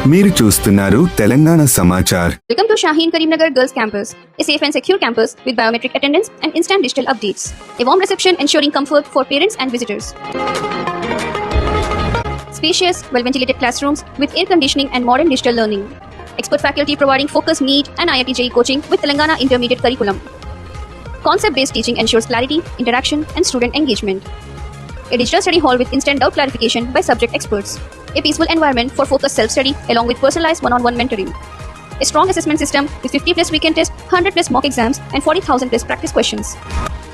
మీరు చూస్తున్నారు Telangana Samachar. Welcome to Shaheen Karimnagar Girls Campus, a safe and secure campus with biometric attendance and instant digital updates. A warm reception ensuring comfort for parents and visitors. Spacious, well-ventilated classrooms with air conditioning and modern digital learning. Expert faculty providing focused NEET and IIT JEE coaching with Telangana intermediate curriculum. Concept-based teaching ensures clarity, interaction, and student engagement. A digital study hall with instant doubt clarification by subject experts. A peaceful environment for focused self-study along with personalized one-on-one mentoring. A strong assessment system with 50 plus weekend tests, 100 plus mock exams and 40,000 plus practice questions.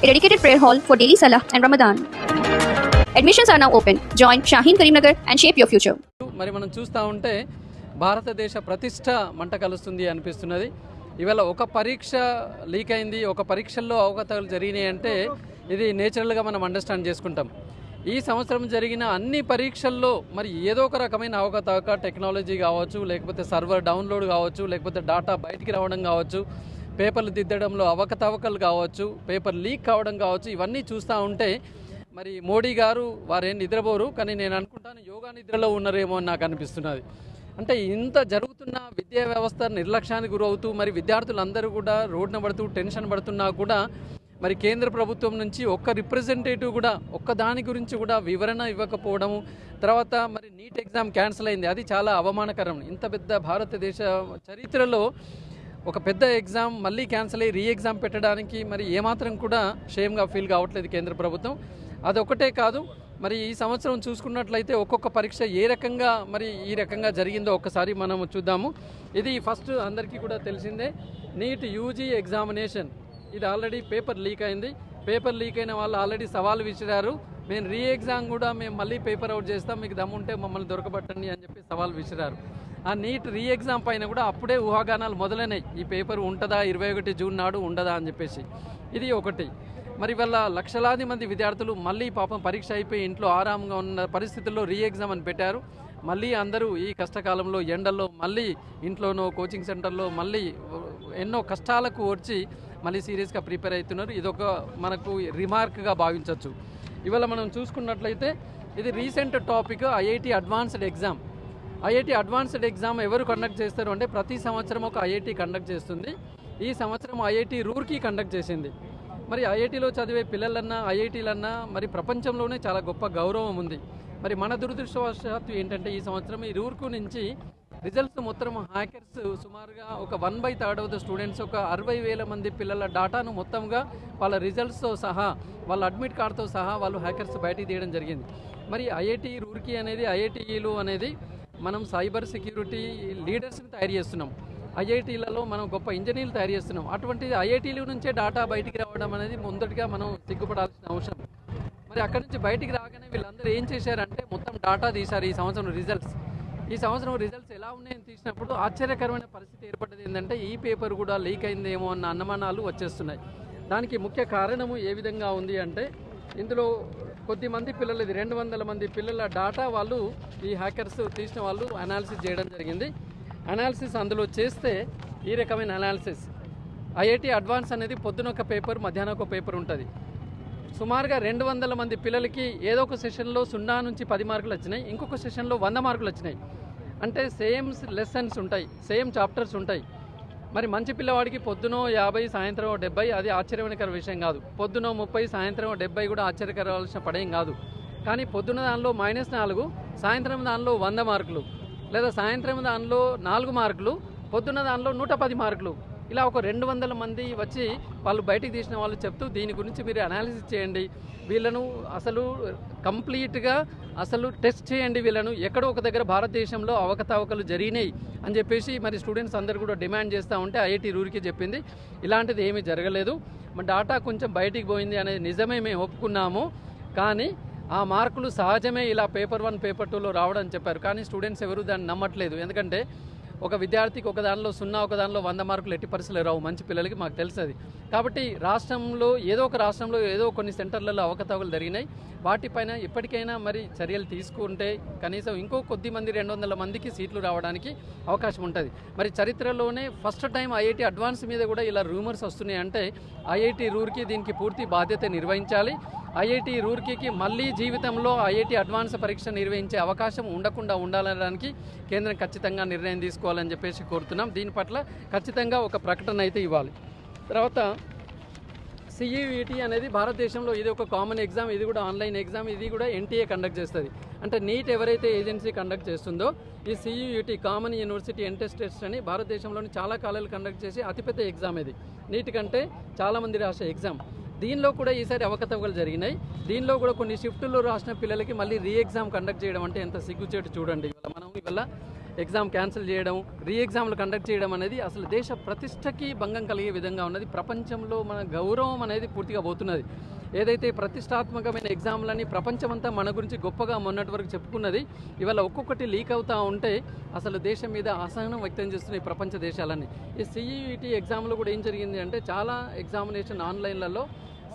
A dedicated prayer hall for daily salah and Ramadan. Admissions are now open. Join Shaheen Karimnagar and shape your future. మరి మనం చూస్తూ ఉంటే భారతదేశ ప్రతిష్ట మంట కలుస్తుంది అనిపిస్తున్నది. ఇవాళ ఒక పరీక్ష లీక్ అయింది, ఒక పరీక్షల్లో అవకతవకలు జరిగినాయి అంటే ఇది నేచురల్గా మనం అండర్స్టాండ్ చేసుకుంటాం. ఈ సంవత్సరం జరిగిన అన్ని పరీక్షల్లో మరి ఏదో ఒక రకమైన అవకతవక, టెక్నాలజీ కావచ్చు, లేకపోతే సర్వర్ డౌన్లోడ్ కావచ్చు, లేకపోతే డాటా బయటికి రావడం కావచ్చు, పేపర్లు దిద్దడంలో అవకతవకలు కావచ్చు, పేపర్ లీక్ కావడం కావచ్చు, ఇవన్నీ చూస్తూ ఉంటే మరి మోడీ గారు వారేం నిద్రపోరు, కానీ నేను అనుకుంటాను యోగా నిద్రలో ఉన్నారేమో అని నాకు అనిపిస్తున్నది. అంటే ఇంత జరుగుతున్న విద్యా వ్యవస్థ నిర్లక్ష్యానికి గురవుతూ మరి విద్యార్థులందరూ కూడా రోడ్డున పడుతూ టెన్షన్ పడుతున్నా కూడా మరి కేంద్ర ప్రభుత్వం నుంచి ఒక్క రిప్రజెంటేటివ్ కూడా ఒక్క దాని గురించి కూడా వివరణ ఇవ్వకపోవడము, తర్వాత మరి నీట్ ఎగ్జామ్ క్యాన్సిల్ అయింది, అది చాలా అవమానకరం. ఇంత పెద్ద భారతదేశ చరిత్రలో ఒక పెద్ద ఎగ్జామ్ మళ్ళీ క్యాన్సిల్ అయ్యి రీ ఎగ్జామ్ పెట్టడానికి మరి ఏమాత్రం కూడా షేమ్గా ఫీల్ కావట్లేదు కేంద్ర ప్రభుత్వం. అదొకటే కాదు, మరి ఈ సంవత్సరం చూసుకున్నట్లయితే ఒక్కొక్క పరీక్ష ఏ రకంగా మరి ఈ రకంగా జరిగిందో ఒక్కసారి మనం చూద్దాము. ఇది ఫస్ట్ అందరికీ కూడా తెలిసిందే, నీట్ యూజీ ఎగ్జామినేషన్ ఇది ఆల్రెడీ పేపర్ లీక్ అయింది. పేపర్ లీక్ అయిన వాళ్ళు ఆల్రెడీ సవాల్ విసిరారు, మేము రీ ఎగ్జామ్ కూడా మేము మళ్ళీ పేపర్ అవుట్ చేస్తాం, మీకు దమ్ముంటే మమ్మల్ని దొరకబట్టండి అని చెప్పి సవాల్ విసిరారు. ఆ నీట్ రీ ఎగ్జామ్ పైన కూడా అప్పుడే ఊహాగానాలు మొదలైనాయి, ఈ పేపర్ ఉంటుందా 21 జూన్ నాడు ఉండదా అని చెప్పేసి. ఇది ఒకటి. మరి వల్ల లక్షలాది మంది విద్యార్థులు మళ్ళీ పాపం పరీక్ష అయిపోయి ఇంట్లో ఆరాంగా ఉన్న పరిస్థితుల్లో రీ ఎగ్జామ్ అని పెట్టారు. మళ్ళీ అందరూ ఈ కష్టకాలంలో ఎండల్లో మళ్ళీ ఇంట్లోనో కోచింగ్ సెంటర్లో మళ్ళీ ఎన్నో కష్టాలకు వచ్చి మళ్ళీ సీరియస్గా ప్రిపేర్ అవుతున్నారు. ఇదొక మనకు రిమార్క్గా భావించవచ్చు. ఇవాళ మనం చూసుకున్నట్లయితే ఇది recent topic, IIT advanced exam. IIT advanced exam ఎవరు కండక్ట్ చేస్తారు అంటే ప్రతి సంవత్సరం ఒక ఐఐటి కండక్ట్ చేస్తుంది. ఈ సంవత్సరం ఐఐటి రూర్కీ కండక్ట్ చేసింది. మరి ఐఐటీలో చదివే పిల్లలన్నా ఐఐటీలన్నా మరి ప్రపంచంలోనే చాలా గొప్ప గౌరవం ఉంది. మరి మన దురదృష్టవశాత్తు ఏంటంటే ఈ సంవత్సరం ఈ రూర్కు నుంచి రిజల్ట్స్ మొత్తం హ్యాకర్స్ సుమారుగా ఒక 1/3 ఆఫ్ ద స్టూడెంట్స్, ఒక 60,000 మంది పిల్లల డాటాను మొత్తంగా వాళ్ళ రిజల్ట్స్తో సహా వాళ్ళ అడ్మిట్ కార్డ్తో సహా వాళ్ళు హ్యాకర్స్ బయటికి తీయడం జరిగింది. మరి ఐఐటి రూర్కీ అనేది, ఐఐటీలు అనేది మనం సైబర్ సెక్యూరిటీ లీడర్స్ని తయారు చేస్తున్నాం. ఐఐటీలలో మనం గొప్ప ఇంజనీర్లు తయారు చేస్తున్నాం. అటువంటిది ఐఐటీల నుంచే డాటా బయటికి రావడం అనేది ముందటిగా మనం సిగ్గుపడాల్సిన అవసరం. మరి అక్కడి నుంచి బయటికి రాగానే వీళ్ళందరూ ఏం చేశారంటే మొత్తం డాటా తీశారు. ఈ సంవత్సరం రిజల్ట్స్ ఎలా ఉన్నాయని తీసినప్పుడు ఆశ్చర్యకరమైన పరిస్థితి ఏర్పడ్డది. ఏంటంటే ఈ పేపర్ కూడా లీక్ అయిందేమో అన్న అనుమానాలు వచ్చేస్తున్నాయి. దానికి ముఖ్య కారణము ఏ విధంగా ఉంది అంటే ఇందులో కొద్దిమంది పిల్లలు, ఇది 200 మంది పిల్లల డాటా వాళ్ళు ఈ హ్యాకర్స్ తీసిన వాళ్ళు అనాలిసిస్ చేయడం జరిగింది. అనాలిసిస్ అందులో చేస్తే ఈ రకమైన అనాలిసిస్ ఐఐటి అడ్వాన్స్ అనేది పొద్దున ఒక పేపర్, మధ్యాహ్నం ఒక పేపర్ ఉంటుంది. సుమారుగా 200 మంది పిల్లలకి ఏదో ఒక సెషన్లో 0 నుంచి 10 మార్కులు వచ్చినాయి, ఇంకొక సెషన్లో 100 మార్కులు వచ్చినాయి. అంటే సేమ్ లెసన్స్ ఉంటాయి, సేమ్ చాప్టర్స్ ఉంటాయి. మరి మంచి పిల్లవాడికి పొద్దున 50, సాయంత్రం 70, అది ఆశ్చర్యకర విషయం కాదు. పొద్దున 30, సాయంత్రం 70 కూడా ఆశ్చర్యకరవలసిన పడేం కాదు. కానీ పొద్దున దానిలో -4, సాయంత్రం దానిలో 100 మార్కులు, లేదా సాయంత్రం దానిలో 4 మార్కులు, పొద్దున్న దానిలో 110 మార్కులు, ఇలా ఒక 200 మంది వచ్చి వాళ్ళు బయటికి తీసిన వాళ్ళు చెప్తూ దీని గురించి మీరు అనాలిసిస్ చేయండి, వీళ్ళను అసలు కంప్లీట్గా అసలు టెస్ట్ చేయండి, వీళ్ళను ఎక్కడో ఒక దగ్గర భారతదేశంలో అవకతవకలు జరిగినాయి అని చెప్పేసి మరి స్టూడెంట్స్ అందరూ కూడా డిమాండ్ చేస్తూ ఉంటే ఐఐటి రూర్కీ చెప్పింది ఇలాంటిది ఏమీ జరగలేదు, మన డాటా కొంచెం బయటికి పోయింది అనేది నిజమే, మేము ఒప్పుకున్నాము, కానీ ఆ మార్కులు సహజమే ఇలా పేపర్ 1 పేపర్ 2లో రావడం చెప్పారు. కానీ స్టూడెంట్స్ ఎవరు దాన్ని నమ్మట్లేదు. ఎందుకంటే ఒక విద్యార్థికి ఒక దానిలో 0, ఒక దానిలో 100 మార్కులు ఎట్టి పరిస్థితులు రావు మంచి పిల్లలకి, మాకు తెలుస్తుంది. కాబట్టి ఏదో ఒక రాష్ట్రంలో ఏదో కొన్ని సెంటర్లలో అవకతవకలు జరిగినాయి. వాటిపైన ఇప్పటికైనా మరి చర్యలు తీసుకుంటే కనీసం ఇంకో కొద్ది మంది 200 మందికి సీట్లు రావడానికి అవకాశం ఉంటుంది. మరి చరిత్రలోనే ఫస్ట్ టైం ఐఐటి అడ్వాన్స్ మీద కూడా ఇలా రూమర్స్ వస్తున్నాయి అంటే ఐఐటి రూర్కీ దీనికి పూర్తి బాధ్యత నిర్వహించాలి. ఐఐటి రూర్కీకి మళ్ళీ జీవితంలో ఐఐటి అడ్వాన్స్ పరీక్ష నిర్వహించే అవకాశం ఉండకుండా ఉండాలనడానికి కేంద్రం ఖచ్చితంగా నిర్ణయం తీసుకోవాలని చెప్పేసి కోరుతున్నాం. దీని పట్ల ఖచ్చితంగా ఒక ప్రకటన అయితే ఇవ్వాలి. తర్వాత CUET అనేది భారతదేశంలో ఇది ఒక కామన్ ఎగ్జామ్, ఇది కూడా ఆన్లైన్ ఎగ్జామ్, ఇది కూడా NTA కండక్ట్ చేస్తుంది. అంటే నీట్ ఎవరైతే ఏజెన్సీ కండక్ట్ చేస్తుందో ఈ CUET common university entrance test అని భారతదేశంలోని చాలా కాలేజీలు కండక్ట్ చేసి అతిపెద్ద ఎగ్జామ్ ఇది. నీట్ కంటే చాలామంది రాసే ఎగ్జామ్. దీనిలో కూడా ఈసారి అవకతవకలు జరిగినాయి. దీనిలో కూడా కొన్ని షిఫ్టుల్లో రాసిన పిల్లలకి మళ్ళీ రీ ఎగ్జామ్ కండక్ట్ చేయడం అంటే ఎంత సిగ్గుచేటు చూడండి. ఇవాళ ఎగ్జామ్ క్యాన్సిల్ చేయడం, రీ ఎగ్జామ్లు కండక్ట్ చేయడం అనేది అసలు దేశ ప్రతిష్టకి భంగం కలిగే విధంగా ఉన్నది. ప్రపంచంలో మన గౌరవం అనేది పూర్తిగా పోతున్నది. ఏదైతే ప్రతిష్టాత్మకమైన ఎగ్జామ్లని ప్రపంచమంతా మన గురించి గొప్పగా మొన్నటి వరకు చెప్పుకున్నది, ఇవాళ ఒక్కొక్కటి లీక్ అవుతూ ఉంటే అసలు దేశం మీద అసహనం వ్యక్తం చేస్తున్నాయి ప్రపంచ దేశాలన్నీ. ఈ CUET ఎగ్జామ్లో కూడా ఏం జరిగింది అంటే చాలా ఎగ్జామినేషన్ ఆన్లైన్లలో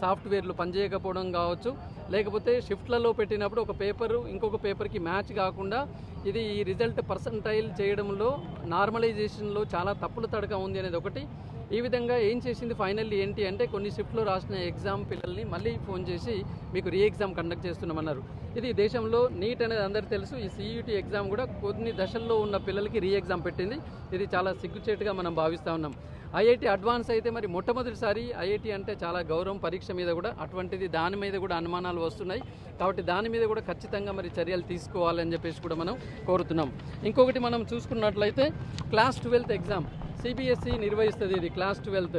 సాఫ్ట్వేర్లు పనిచేయకపోవడం కావచ్చు, లేకపోతే షిఫ్ట్లలో పెట్టినప్పుడు ఒక పేపరు ఇంకొక పేపర్కి మ్యాచ్ కాకుండా ఇది ఈ రిజల్ట్ పర్సంటైల్ చేయడంలో నార్మలైజేషన్లో చాలా తప్పుల తడక ఉంది అనేది ఒకటి. ఈ విధంగా ఏం చేసింది ఫైనల్లీ ఏంటి అంటే కొన్ని షిఫ్ట్లో రాసిన ఎగ్జామ్ పిల్లల్ని మళ్ళీ ఫోన్ చేసి మీకు రీ ఎగ్జామ్ కండక్ట్ చేస్తున్నామన్నారు. ఇది దేశంలో నీట్ అనేది అందరికీ తెలుసు. ఈ CUET ఎగ్జామ్ కూడా కొన్ని దశల్లో ఉన్న పిల్లలకి రీ ఎగ్జామ్ పెట్టింది. ఇది చాలా సిగ్గుచేటుగా మనం భావిస్తూ ఉన్నాం. ఐఐటి అడ్వాన్స్ అయితే మరి మొట్టమొదటిసారి ఐఐటి అంటే చాలా గౌరవం పరీక్ష మీద కూడా, అటువంటిది దాని మీద కూడా అనుమానాలు వస్తున్నాయి. కాబట్టి దాని మీద కూడా ఖచ్చితంగా మరి చర్యలు తీసుకోవాలని చెప్పేసి కూడా మనం కోరుతున్నాం. ఇంకొకటి మనం చూసుకున్నట్లయితే క్లాస్ 12th ఎగ్జామ్ CBSE నిర్వహిస్తుంది. ఇది క్లాస్ 12th.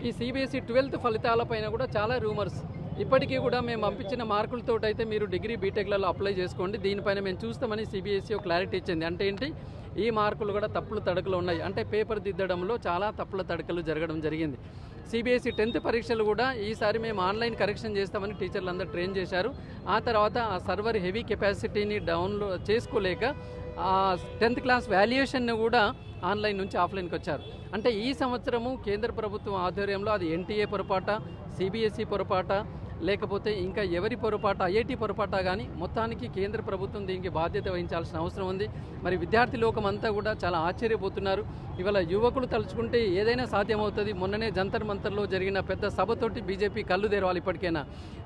ఈ CBSE 12th ఫలితాలపైన కూడా చాలా రూమర్స్. ఇప్పటికీ కూడా మేము పంపించిన మార్కులతో అయితే మీరు డిగ్రీ బీటెక్లలో అప్లై చేసుకోండి, దీనిపైన మేము చూస్తామని CBSE ఒక క్లారిటీ ఇచ్చింది. అంటే ఏంటి, ఈ మార్కులు కూడా తప్పులు తడకలు ఉన్నాయి. అంటే పేపర్ దిద్దడంలో చాలా తప్పుల తడకలు జరగడం జరిగింది. CBSE 10th పరీక్షలు కూడా ఈసారి మేము ఆన్లైన్ కరెక్షన్ చేస్తామని టీచర్లు అందరూ ట్రైన్ చేశారు. ఆ తర్వాత ఆ సర్వర్ హెవీ కెపాసిటీని డౌన్లోడ్ చేసుకోలేక 10th క్లాస్ వాల్యుయేషన్ను కూడా ఆన్లైన్ నుంచి ఆఫ్లైన్కి వచ్చారు. అంటే ఈ సంవత్సరము కేంద్ర ప్రభుత్వం ఆధ్వర్యంలో అది NTA పొరపాట, CBSE పొరపాట, లేకపోతే ఇంకా ఎవరి పొరపాట, IIT పొరపాట కానీ మొత్తానికి కేంద్ర ప్రభుత్వం దీనికి బాధ్యత వహించాల్సిన అవసరం ఉంది. మరి విద్యార్థి లోకం అంతా కూడా చాలా ఆశ్చర్యపోతున్నారు. ఇవాళ యువకులు తలుచుకుంటే ఏదైనా సాధ్యమవుతుంది. మొన్ననే జంతర్ మంతర్లో జరిగిన పెద్ద సభతోటి బీజేపీ కళ్ళు తెరవాలి. ఇప్పటికైనా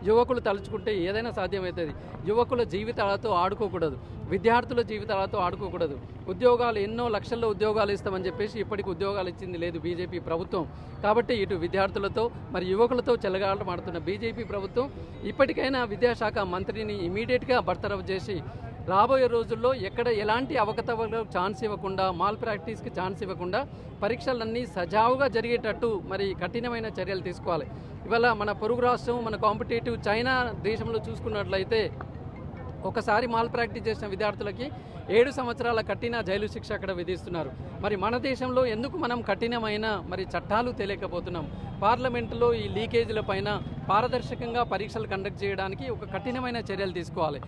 యువకులు తలుచుకుంటే ఏదైనా సాధ్యమవుతుంది. యువకుల జీవితాలతో ఆడుకోకూడదు, విద్యార్థుల జీవితాలతో ఆడుకోకూడదు. ఉద్యోగాలు ఎన్నో లక్షల్లో ఉద్యోగాలు ఇస్తామని చెప్పేసి ఇప్పటికి ఉద్యోగాలు ఇచ్చింది లేదు బీజేపీ ప్రభుత్వం. కాబట్టి ఇటు విద్యార్థులతో మరి యువకులతో చెలగాటమాడుతున్న బీజేపీ ప్రభుత్వం ఇప్పటికైనా విద్యాశాఖ మంత్రిని ఇమీడియట్గా బర్తరఫ్ చేసి రాబోయే రోజుల్లో ఎక్కడ ఎలాంటి అవకతవకలకు ఛాన్స్ ఇవ్వకుండా, మాల్ ప్రాక్టీస్కి ఛాన్స్ ఇవ్వకుండా పరీక్షలన్నీ సజావుగా జరిగేటట్టు మరి కఠినమైన చర్యలు తీసుకోవాలి. ఇవాళ మన పొరుగు రాష్ట్రం, మన కాంపిటేటివ్ చైనా దేశంలో చూసుకున్నట్లయితే ఒకసారి మాల్ ప్రాక్టీస్ చేసిన విద్యార్థులకి 7 సంవత్సరాల కఠిన జైలు శిక్ష అక్కడ విధిస్తున్నారు. మరి మన దేశంలో ఎందుకు మనం కఠినమైన మరి చట్టాలు తెలియకపోతున్నాం? పార్లమెంటులో ఈ లీకేజీల పైన పారదర్శకంగా పరీక్షలు కండక్ట్ చేయడానికి ఒక కఠినమైన చర్యలు తీసుకోవాలి.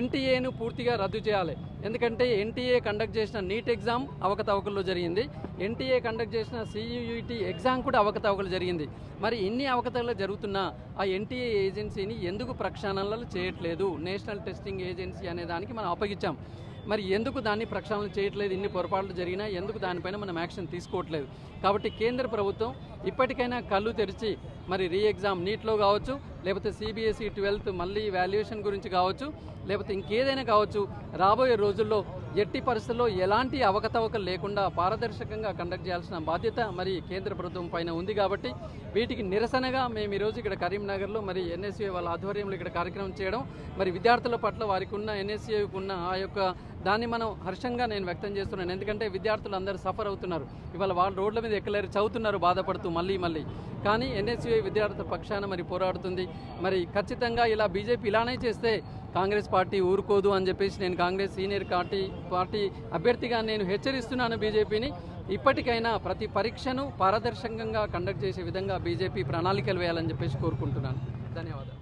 NTAను పూర్తిగా రద్దు చేయాలి. ఎందుకంటే NTA కండక్ట్ చేసిన నీట్ ఎగ్జామ్ అవకతవకల్లో జరిగింది. NTA కండక్ట్ చేసిన CUET ఎగ్జామ్ కూడా అవకతవకలు జరిగింది. మరి ఇన్ని అవకతవకలు జరుగుతున్నా ఆ NTA ఏజెన్సీని ఎందుకు ప్రక్షాళనలు చేయట్లేదు? నేషనల్ టెస్టింగ్ ఏజెన్సీ అనే దానికి మనం అప్పగించాం. మరి ఎందుకు దాన్ని ప్రక్షాళన చేయట్లేదు? ఇన్ని పొరపాట్లు జరిగినా ఎందుకు దానిపైన మనం యాక్షన్ తీసుకోవట్లేదు? కాబట్టి కేంద్ర ప్రభుత్వం ఇప్పటికైనా కళ్ళు తెరిచి మరి రీ ఎగ్జామ్ నీట్లో కావచ్చు, లేకపోతే CBSE 12th మళ్ళీ వాల్యుయేషన్ గురించి కావచ్చు, లేకపోతే ఇంకేదైనా కావచ్చు, రాబోయే రోజుల్లో ఎట్టి పరిస్థితుల్లో ఎలాంటి అవకతవకలు లేకుండా పారదర్శకంగా కండక్ట్ చేయాల్సిన బాధ్యత మరి కేంద్ర ప్రభుత్వం పైన ఉంది. కాబట్టి వీటికి నిరసనగా మేము ఈరోజు ఇక్కడ కరీంనగర్లో మరి NSCA వాళ్ళ ఆధ్వర్యంలో ఇక్కడ కార్యక్రమం చేయడం, మరి విద్యార్థుల పట్ల వారికి ఉన్న NSCAకు ఉన్న ఆ యొక్క దాన్ని మనం హర్షంగా నేను వ్యక్తం చేస్తున్నాను. ఎందుకంటే విద్యార్థులు అందరూ సఫర్ అవుతున్నారు. ఇవాళ వాళ్ళు రోడ్ల మీద ఎక్కలేరు, చదువుతున్నారు బాధపడుతూ మళ్ళీ. కానీ NSCA విద్యార్థుల పక్షాన మరి పోరాడుతుంది. మరి ఖచ్చితంగా ఇలా బీజేపీ ఇలానే చేస్తే కాంగ్రెస్ పార్టీ ఊరుకోదు అని చెప్పేసి నేను కాంగ్రెస్ సీనియర్ పార్టీ అభ్యర్థిగా నేను హెచ్చరిస్తున్నాను బీజేపీని. ఇప్పటికైనా ప్రతి పరీక్షను పారదర్శకంగా కండక్ట్ చేసే విధంగా బీజేపీ ప్రణాళికలు వేయాలని చెప్పేసి కోరుకుంటున్నాను. ధన్యవాదాలు.